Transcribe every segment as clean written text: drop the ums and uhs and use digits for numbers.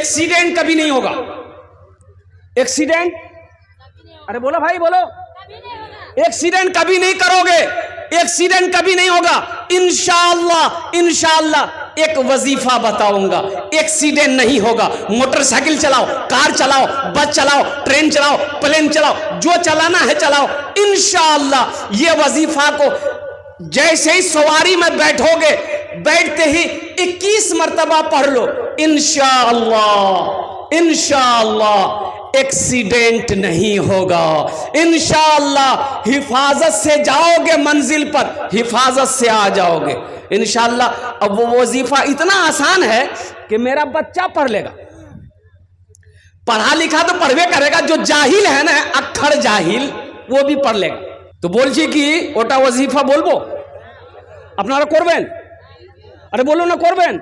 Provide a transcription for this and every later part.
Accident कभी नहीं होगा। एक्सीडेंट, अरे बोलो भाई बोलो, एक्सीडेंट कभी नहीं करोगे, एक्सीडेंट कभी नहीं होगा इंशाअल्लाह। इंशाअल्लाह एक वजीफा बताऊंगा, एक्सीडेंट नहीं होगा। मोटरसाइकिल चलाओ, कार चलाओ, बस चलाओ, ट्रेन चलाओ, प्लेन चलाओ, जो चलाना है चलाओ इंशाअल्लाह। ये वजीफा को जैसे ही सवारी में बैठोगे, बैठते ही 21 मर्तबा पढ़ लो इंशाअल्लाह। इंशाअल्लाह एक्सीडेंट नहीं होगा इंशाअल्लाह। हिफाजत से जाओगे मंजिल पर, हिफाजत से आ जाओगे इंशाअल्लाह। अब वो वजीफा इतना आसान है कि मेरा बच्चा पढ़ लेगा, पढ़ा लिखा तो पढ़वे करेगा, जो जाहिल है ना, अक्खर जाहिल, वो भी पढ़ लेगा। तो बोलছি কি ওটা ওয়াজিফা বলবো, আপনারা করবেন? আরে বলুন না করবেন।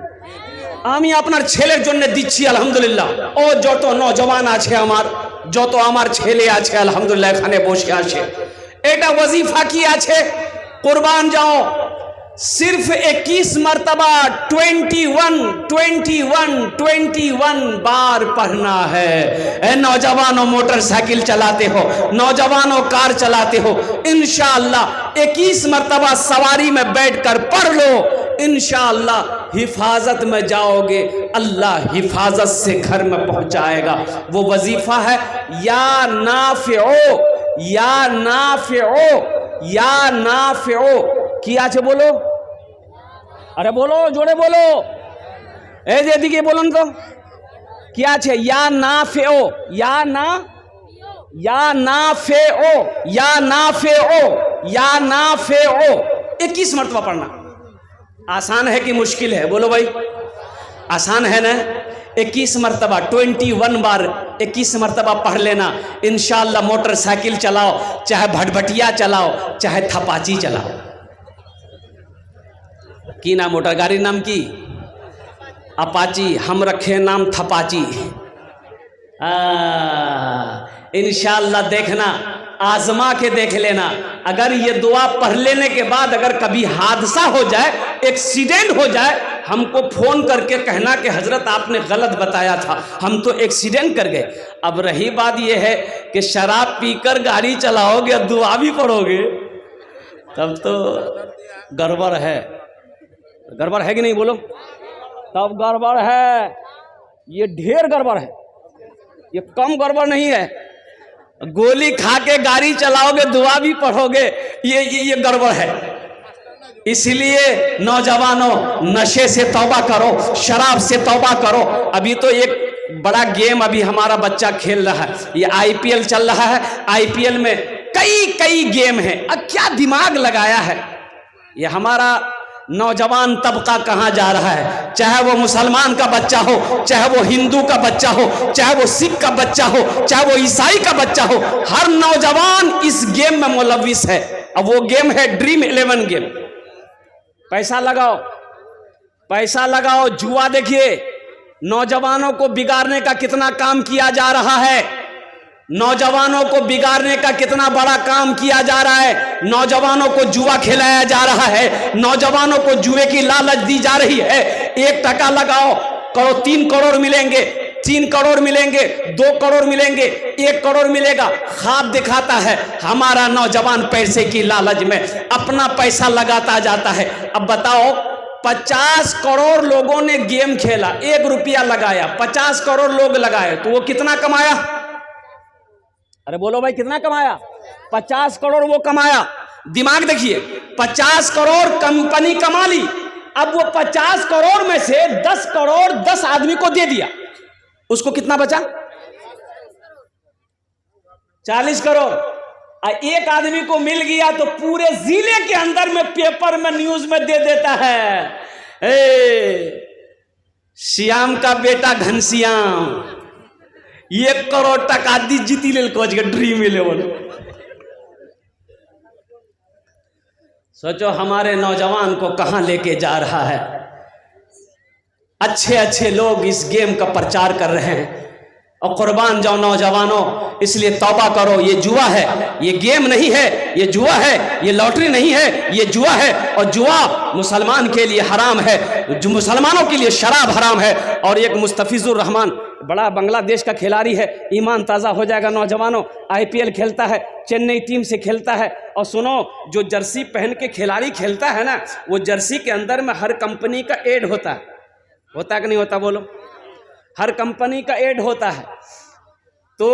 আমি আপনার ছেলের জন্য দিচ্ছি আলহামদুলিল্লাহ। ও যত নওজওয়ান আছে আমার, যত আমার ছেলে আছে আলহামদুলিল্লাহ এখানে বসে আছে, এটা ওয়াজিফা কি আছে, কুরবান যাও। सिर्फ 21 मरतबा 21 बार पढ़ना है। नौजवानों मोटरसाइकिल चलाते हो, नौजवानों कार चलाते हो, इंशाअल्लाह 21 मरतबा सवारी में बैठकर पढ़ लो इंशाअल्लाह। हिफाजत में जाओगे, अल्लाह हिफाजत से घर में पहुंचाएगा। वो वजीफा है या नाफिओ, या नाफिओ, या नाफिओ। किया আছে बोलो, अरे बोलो जोड़े बोलो, এই যে এদিকে বলুন তো কি আছে। या नाफिओ, या ना, या नाफिओ, या नाफिओ, या नाफिओ। 21 मरतबा पढ़ना। आसान है कि मुश्किल है, बोलो भाई। आसान है ना। 21 मरतबा 21 बार 21 मरतबा पढ़ लेना इंशाअल्लाह। मोटरसाइकिल चलाओ, चाहे भटभटिया चलाओ, चाहे थपाची चलाओ। की नाम मोटर गाड़ी नाम की अपाची, हम रखे नाम थपाची। इंशाअल्लाह देखना, आजमा के देख लेना। अगर ये दुआ पढ़ लेने के बाद अगर कभी हादसा हो जाए, एक्सीडेंट हो जाए, हमको फोन करके कहना कि हजरत आपने गलत बताया था, हम तो एक्सीडेंट कर गए। अब रही बात ये है कि शराब पीकर गाड़ी चलाओगे, दुआ भी पढ़ोगे, तब तो गड़बड़ है। गड़बड़ है कि नहीं बोलो, तब गड़बड़ है। ये ढेर गड़बड़ है, ये कम गड़बड़ नहीं है। गोली खा के गाड़ी चलाओगे, दुआ भी पढ़ोगे, ये गड़बड़ है। इसलिए नौजवानों नशे से तौबा करो, शराब से तौबा करो। अभी तो एक बड़ा गेम अभी हमारा बच्चा खेल रहा है, ये आईपीएल चल रहा है। आईपीएल में कई गेम है। अब क्या दिमाग लगाया है ये हमारा नौजवान तबका, कहाँ जा रहा है। चाहे वो मुसलमान का बच्चा हो, चाहे वो हिंदू का बच्चा हो, चाहे वो सिख का बच्चा हो, चाहे वो ईसाई का बच्चा हो, हर नौजवान इस गेम में मुलविस है। अब वो गेम है ड्रीम 11 गेम। पैसा लगाओ, पैसा लगाओ। जुआ देखिए नौजवानों को बिगाड़ने का कितना काम किया जा रहा है, नौजवानों को बिगाड़ने का कितना बड़ा काम किया जा रहा है। नौजवानों को जुआ खिलाया जा रहा है, नौजवानों को जुए की लालच दी जा रही है। 1 टका लगाओ करो 3 करोड़ मिलेंगे, 3 करोड़ मिलेंगे, 2 करोड़ मिलेंगे, 1 करोड़ मिलेगा। ख्वाब दिखाता है हमारा नौजवान, पैसे की लालच में अपना पैसा लगाता जाता है। अब बताओ 50 करोड़ लोगों ने गेम खेला, 1 रुपया लगाया, 50 करोड़ लोग लगाए, तो वो कितना कमाया। अरे बोलो भाई कितना कमाया। 50 करोड़ वो कमाया। दिमाग देखिए, 50 करोड़ कंपनी कमा ली। अब वो 50 करोड़ में से 10 करोड़ 10 आदमी को दे दिया, उसको कितना बचा 40 करोड़। एक आदमी को मिल गया तो पूरे जिले के अंदर में पेपर में न्यूज में दे देता है, श्याम का बेटा घनश्याम 1 करोड़ टका दी जीती ले कोच के ड्रीम 11। सोचो हमारे नौजवान को कहां लेके जा रहा है। अच्छे अच्छे लोग इस गेम का प्रचार कर रहे हैं और कुर्बान जाओ नौजवानों, इसलिए तौबा करो। ये जुआ है, ये गेम नहीं है, ये जुआ है, ये लॉटरी नहीं है, ये जुआ है। और जुआ मुसलमान के लिए हराम है, जो मुसलमानों के लिए शराब हराम है। और एक मुस्तफिजुर रहमान बड़ा बांग्लादेश का खिलाड़ी है, ईमान ताज़ा हो जाएगा नौजवानों। IPL खेलता है, चेन्नई टीम से खेलता है। और सुनो, जो जर्सी पहन के खिलाड़ी खेलता है ना, वो जर्सी के अंदर में हर कंपनी का एड होता है कि नहीं होता बोलो? हर कंपनी का एड होता है। तो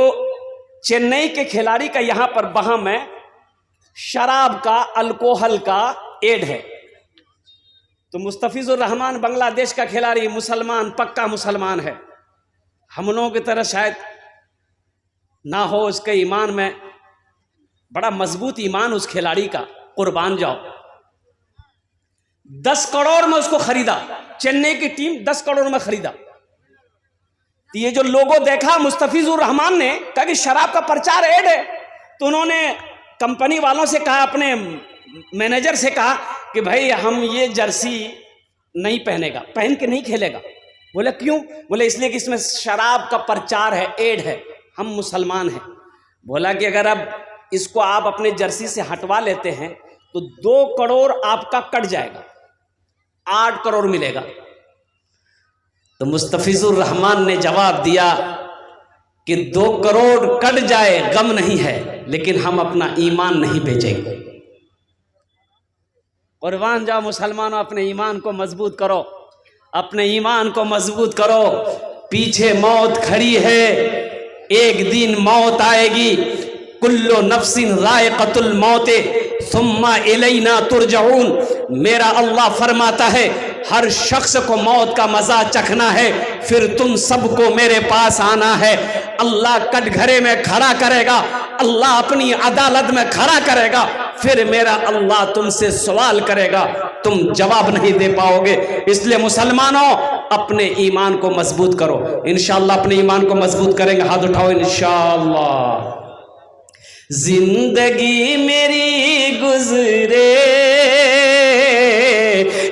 चेन्नई के खिलाड़ी का यहाँ पर वहाँ में शराब का, अल्कोहल का एड है। तो मुस्तफिजुर रहमान बांग्लादेश का खिलाड़ी मुसलमान, पक्का मुसलमान है। हम लोगों की तरह शायद ना हो, उसके ईमान में बड़ा मजबूत ईमान उस खिलाड़ी का, कुर्बान जाओ। 10 करोड़ में उसको खरीदा, चेन्नई की टीम 10 करोड़ में खरीदा। तो ये जो लोगो देखा मुस्तफिजुर रहमान ने, कहा कि शराब का प्रचार ऐड है। तो उन्होंने कंपनी वालों से कहा, अपने मैनेजर से कहा कि भाई हम ये जर्सी नहीं पहनेगा, पहन के नहीं खेलेगा। बोले क्यों? बोले इसलिए कि इसमें शराब का प्रचार है, ऐड है, हम मुसलमान हैं। बोला कि अगर अब इसको आप अपने जर्सी से हटवा लेते हैं तो 2 करोड़ आपका कट जाएगा, 8 करोड़ मिलेगा। तो मुस्तफिजुर रहमान ने जवाब दिया कि 2 करोड़ कट जाए गम नहीं है, लेकिन हम अपना ईमान नहीं बेचेंगे। कुर्बान जाओ मुसलमानों, अपने ईमान को मजबूत करो, अपने ईमान को मजबूत करो। पीछे मौत खड़ी है, एक दिन मौत आएगी। कुल्लो नफ्सिन रायक़तुल मौत सुम्मा इलैना तुरजऊन। मेरा अल्लाह फरमाता है, हर शख्स को मौत का मजा चखना है, फिर तुम सबको मेरे पास आना है। अल्लाह कटघरे में खड़ा करेगा, अल्लाह अपनी अदालत में खड़ा करेगा, फिर मेरा अल्लाह तुमसे सवाल करेगा, तुम जवाब नहीं दे पाओगे। इसलिए मुसलमानों, अपने ईमान को मजबूत करो। इंशाअल्लाह अपने ईमान को मजबूत करेंगे, हाथ उठाओ इंशाअल्लाह। जिंदगी मेरी गुजरे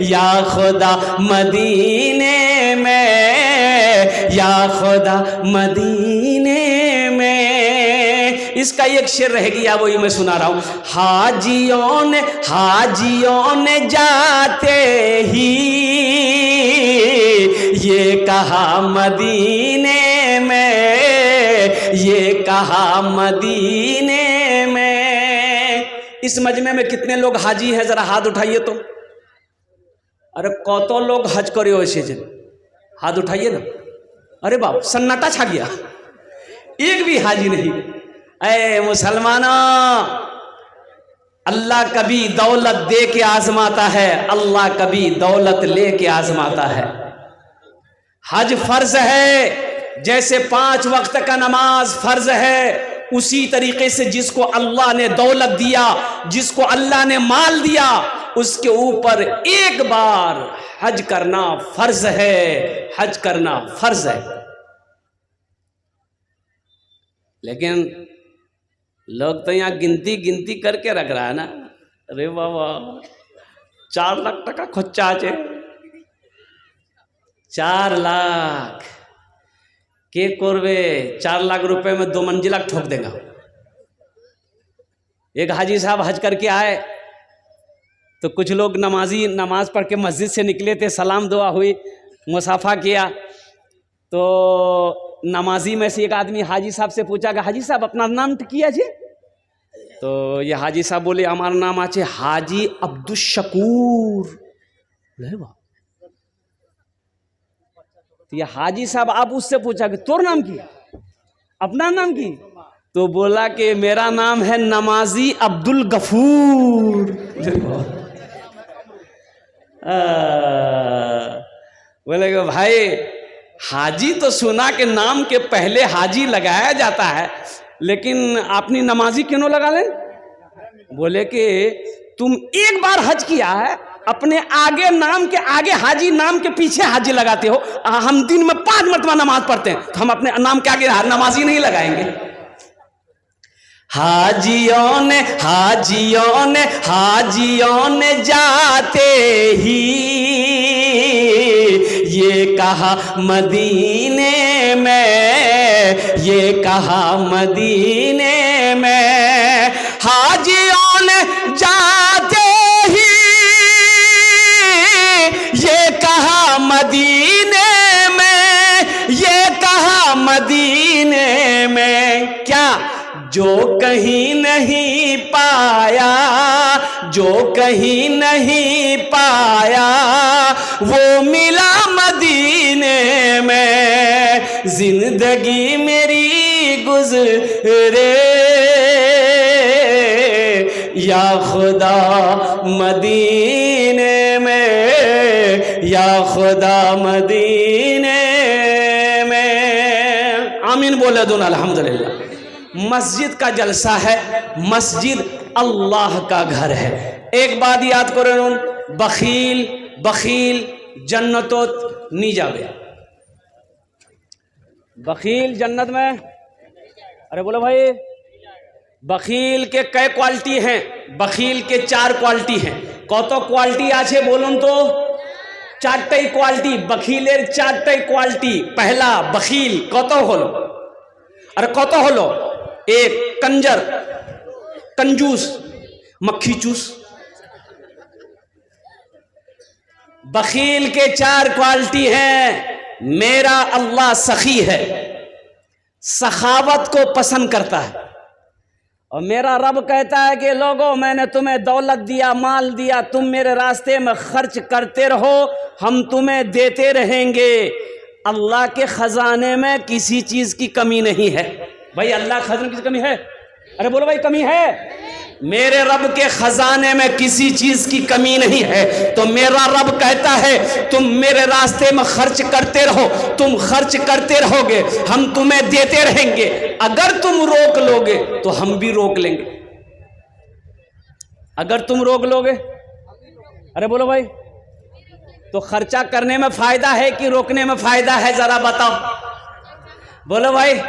या खुदा मदीने में, या खुदा मदीने में। इसका एक शेर रह गया, वही मैं सुना रहा हूँ। हाजियों ने जाते ही ये कहा मदीने में, ये कहा मदीने में। इस मजमे में कितने लोग हाजी हैं, जरा हाथ उठाइए तो। अरे कतो लोग हज करे हो इसे जन, हाथ उठाइए ना। अरे बाप, सन्नाटा छा गया, एक भी हाजी नहीं। ऐ मुसलमानों, अल्लाह कभी दौलत दे के आजमाता है, अल्लाह कभी दौलत ले के आजमाता है। हज फर्ज है, जैसे 5 वक्त का नमाज फर्ज है, उसी तरीके से जिसको अल्लाह ने दौलत दिया, जिसको अल्लाह ने माल दिया, उसके ऊपर एक बार हज करना फर्ज है, हज करना फर्ज है। लेकिन लोग तो यहाँ गिनती करके रख रहा है ना। अरे बाबा, 4 लाख टका खर्चा है, 4 लाख के करवे, 4 लाख रुपए में 2 मंजिला ठोक देगा। एक हाजी साहब हज करके आए तो कुछ लोग नमाज पढ़ के मस्जिद से निकले थे, सलाम दुआ हुई, मुसाफा किया। तो नमाजी में से एक आदमी हाजी साहब से पूछा कि हाजी साहब अपना नाम किया जी? तो ये हाजी साहब बोले हमारा नाम आचे हाजी अब्दुल शकूर। तो ये हाजी साहब आप उससे पूछा कि तोर नाम की, अपना नाम की? तो बोला कि मेरा नाम है नमाजी अब्दुल गफूर। बोले कि भाई, हाजी तो सुना कि नाम के पहले हाजी लगाया जाता है, लेकिन अपनी नमाजी क्यों लगा लें? बोले कि तुम एक बार हज किया है, अपने आगे नाम के आगे हाजी, नाम के पीछे हाजी लगाते हो। हम दिन में 5 मरतबा नमाज पढ़ते हैं, तो हम अपने नाम के आगे नमाजी नहीं लगाएंगे। हाजियों ने जाते ही ये कहा मदीने में, ये कहा मदीने में। हाजियों ने जाते ही ये कहा मदीने में, ये कहा मदीने में, क्या जो कहीं नहीं पाया, जो कहीं नहीं पाया वो मिला मदीने में। जिंदगी मेरी गुजरे या खुदा मदीने में, या खुदा मदीने में। आमीन बोले दोनों अल्हम्दुलिल्लाह। मस्जिद का जलसा है, मस्जिद अल्लाह का घर है। एक बात याद करो, बखील बखील जन्नतोत नहीं जावे। बखील जन्नत में, अरे बोलो भाई, बखील के कई क्वालिटी हैं? बखील के 4 क्वालिटी हैं। कत क्वालिटी आछे बोलुन तो? 4टाई क्वालिटी, बखीलेर 4टाई क्वालिटी। पहला बखील कत हलो, अरे कत हलो? एक कंजर, कंजूस, मक्खी चूस। बखील के 4 क्वालिटी हैं। मेरा अल्लाह सखी है, सखावत को पसंद करता है। और मेरा रब कहता है कि लोगों, मैंने तुम्हें दौलत दिया, माल दिया, तुम मेरे रास्ते में खर्च करते रहो, हम तुम्हें देते रहेंगे। अल्लाह के खजाने में किसी चीज की कमी नहीं है। भाई अल्लाह के खजाने की कमी है? अरे बोलो भाई, कमी है? मेरे रब के खजाने में किसी चीज की कमी नहीं है। तो मेरा रब कहता है तुम मेरे रास्ते में खर्च करते रहो, तुम खर्च करते रहोगे, हम तुम्हें देते रहेंगे। अगर तुम रोक लोगे तो हम भी रोक लेंगे। अगर तुम रोक लोगे, अरे बोलो भाई, तो खर्चा करने में फायदा है कि रोकने में फायदा है? जरा बताओ, बोलो भाई।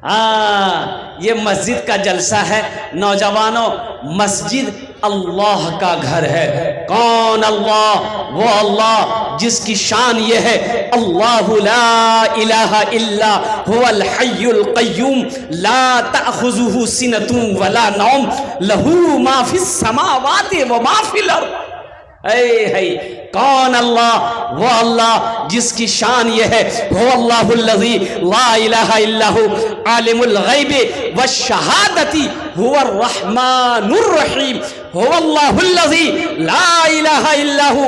हाँ, ये मस्जिद का जलसा है। नौजवानों, मस्जिद अल्लाह का घर है। कौन अल्लाह? वो अल्लाह जिसकी शान ये है, अल्लाहु ला इलाहा इल्ला हुवल हय्युल क़य्यूम ला तअख़ुज़ुहु सिनतुन वला नौम लहू मा फ़िस समावाति व मा फ़िल अर्ज़। कौन अल्लाह? वो अल्लाह जिसकी शान ये है, वो अल्लाहुल्लज़ी ला इलाहा इल्लहु आलिमुल ग़ैबि वश्शहादति हुवर रहमानुर रहीम। वो अल्लाहुल्लज़ी ला इलाहा इल्लहु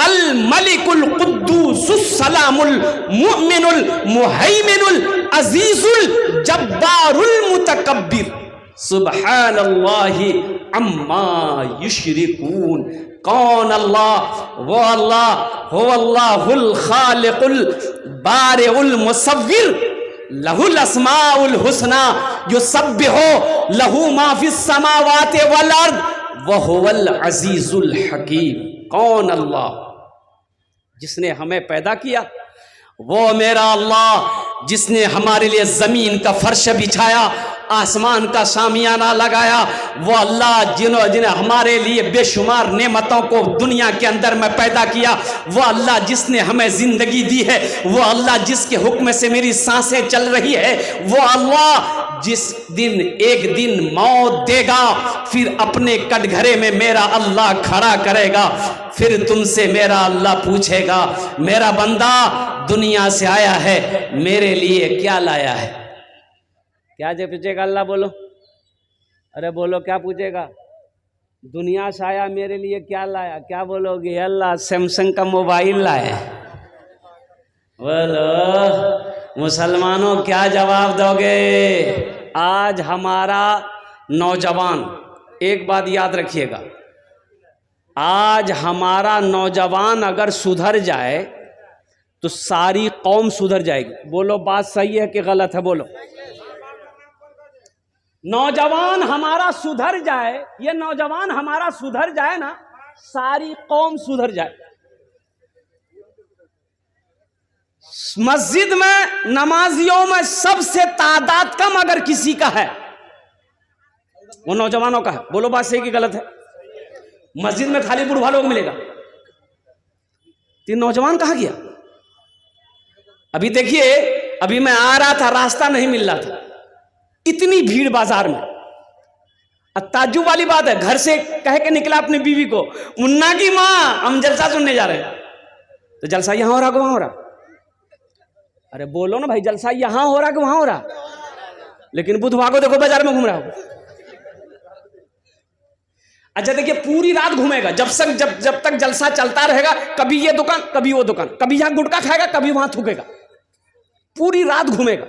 अल मलिकुल कुद्दूसुस सलामुल मुअमिनुल मुहैमिनुल अज़ीज़ुल जब्बारुल मुतकब्बिर सुब्हानल्लाहि अम्मा युश्रिकून। कौन अल्लाह? वो अल्लाह हो अल्लाहुल खालिकुल बारिउल मुसव्विर लहुल अस्माउल हुस्ना युसब्बिहु लहू मा फिस समावाति वल अर्द व हुवल अजीजुल हकीम। कौन अल्लाह? जिसने हमें पैदा किया, वो मेरा अल्लाह जिसने हमारे लिए जमीन का फर्श बिछाया, आसमान का शामियाना लगाया, वो अल्लाह जिन्हें हमारे लिए बेशुमार नेमतों को दुनिया के अंदर में पैदा किया, वो अल्लाह जिसने हमें जिंदगी दी है, वो अल्लाह जिसके हुक्म से मेरी सांसें चल रही है, वो अल्लाह जिस दिन एक दिन मौत देगा, फिर अपने कटघरे में मेरा अल्लाह खड़ा करेगा, फिर तुमसे मेरा अल्लाह पूछेगा, मेरा बंदा दुनिया से आया है, मेरे लिए क्या लाया है? क्या जो पूछेगा अल्लाह? बोलो, अरे बोलो, क्या पूछेगा? दुनिया से आया, मेरे लिए क्या लाया? क्या बोलोगे? अल्लाह सैमसंग का मोबाइल लाया। बोलो मुसलमानों, क्या जवाब दोगे? आज हमारा नौजवान, एक बात याद रखिएगा, आज हमारा नौजवान अगर सुधर जाए तो सारी कौम सुधर जाएगी। बोलो बात सही है कि गलत है? बोलो। नौजवान हमारा सुधर जाए, ये नौजवान हमारा सुधर जाए ना, सारी कौम सुधर जाए। मस्जिद में नमाजियों में सबसे तादाद कम अगर किसी का है, वो नौजवानों का है। बोलो बात सही कि गलत है? मस्जिद में खाली बूढ़ा लोग मिलेगा, तीन नौजवान कहाँ गया? अभी देखिए, अभी मैं आ रहा था, रास्ता नहीं मिल रहा था, इतनी भीड़ बाजार में। ताज्जुब वाली बात है, घर से कह के निकला अपनी बीवी को, मुन्ना की माँ हम जलसा सुनने जा रहे हैं। तो जलसा यहां हो रहा, वहां हो रहा। अरे बोलो ना भाई, जलसा यहाँ हो रहा कि वहां हो रहा? लेकिन बुधवार को देखो बाजार में घूम रहा हो। अच्छा देखिए, पूरी रात घूमेगा, जब तक जलसा चलता रहेगा, कभी ये दुकान कभी वो दुकान, कभी यहां गुटखा खाएगा कभी वहां थूकेगा, पूरी रात घूमेगा।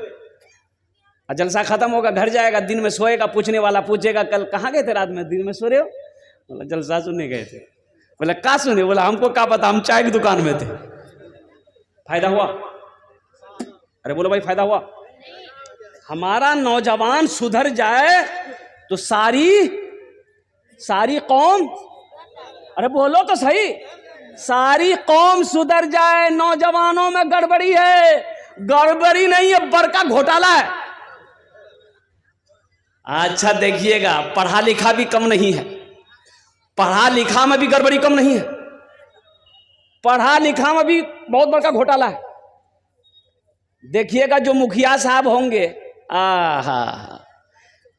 और जलसा खत्म होगा, घर जाएगा, दिन में सोएगा, पूछने वाला पूछेगा कल कहाँ गए थे रात में, दिन में सो रहे हो? बोला जलसा सुनने गए थे। बोला का सुने? बोला हमको क्या पता, हम चाय की दुकान में थे। फायदा हुआ? अरे बोलो भाई, फायदा हुआ? हमारा नौजवान सुधर जाए तो सारी कौम, अरे बोलो तो सही, सारी कौम सुधर जाए। नौजवानों में गड़बड़ी है, गड़बड़ी नहीं है, बड़का घोटाला है। अच्छा देखिएगा, पढ़ा लिखा भी कम नहीं है, पढ़ा लिखा में भी गड़बड़ी कम नहीं है, पढ़ा लिखा में भी बहुत बड़का घोटाला है। देखिएगा जो मुखिया साहब होंगे,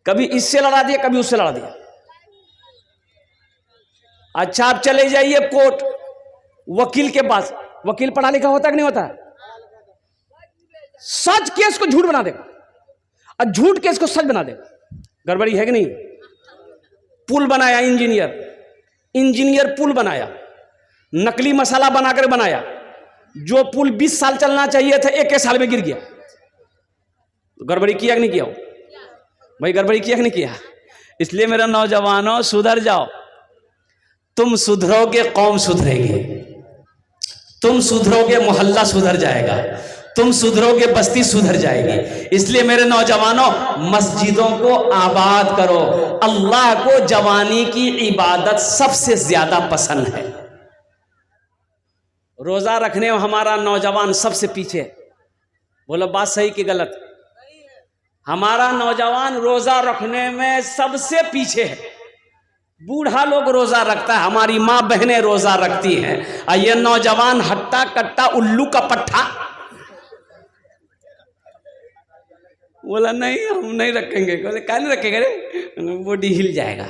कभी इससे लड़ा दिया कभी उससे लड़ा दिया। अच्छा आप चले जाइए कोर्ट, वकील के पास, वकील पढ़ा लिखा होता कि नहीं होता? सच केस को झूठ बना देगा और झूठ केस को सच बना देगा। गड़बड़ी है कि नहीं? पुल बनाया इंजीनियर पुल बनाया, नकली मसाला बनाकर बनाया, जो पुल 20 साल चलना चाहिए था 1 साल में गिर गया। गड़बड़ी किया कि नहीं किया? भाई गड़बड़ी किया कि नहीं किया? इसलिए मेरा नौजवानों सुधर जाओ। तुम सुधरोगे कौम सुधरेगी, तुम सुधरोगे मोहल्ला सुधर जाएगा, तुम सुधरोगे बस्ती सुधर जाएगी। इसलिए मेरे नौजवानों मस्जिदों को आबाद करो। अल्लाह को जवानी की इबादत सबसे ज्यादा पसंद है। रोजा रखने में हमारा नौजवान सबसे पीछे है। बोलो बात सही कि गलत? हमारा नौजवान रोजा रखने में सबसे पीछे है। बूढ़ा लोग रोजा रखता है, हमारी माँ बहनें रोजा रखती हैं, और ये नौजवान हट्टा कट्टा उल्लू का पट्टा बोला नहीं हम नहीं रखेंगे। बोले क्या नहीं रखेंगे? रे बॉडी हिल जाएगा।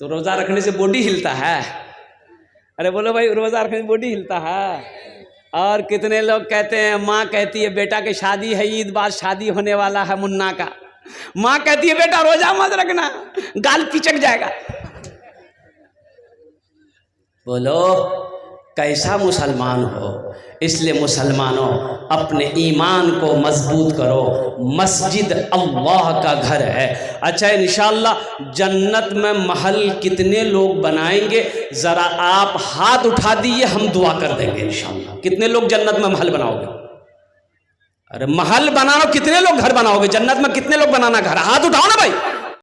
तो रोजा रखने से बॉडी हिलता है? अरे बोलो भाई, रोजा रखने से बॉडी हिलता है। और कितने लोग कहते हैं, माँ कहती है बेटा की शादी है, ईद बाद शादी होने वाला है मुन्ना का, माँ कहती है बेटा रोजा मत रखना, गाल पिचक जाएगा। बोलो कैसा मुसलमान हो? इसलिए मुसलमानों अपने ईमान को मजबूत करो। मस्जिद अल्लाह का घर है। अच्छा इंशाअल्लाह जन्नत में महल कितने लोग बनाएंगे, जरा आप हाथ उठा दीजिए, हम दुआ कर देंगे इंशाअल्लाह। कितने लोग जन्नत में महल बनाओगे? अरे महल बनाओ, कितने लोग घर बनाओगे? जन्नत में कितने लोग बनाना घर? हाथ उठाओ ना भाई।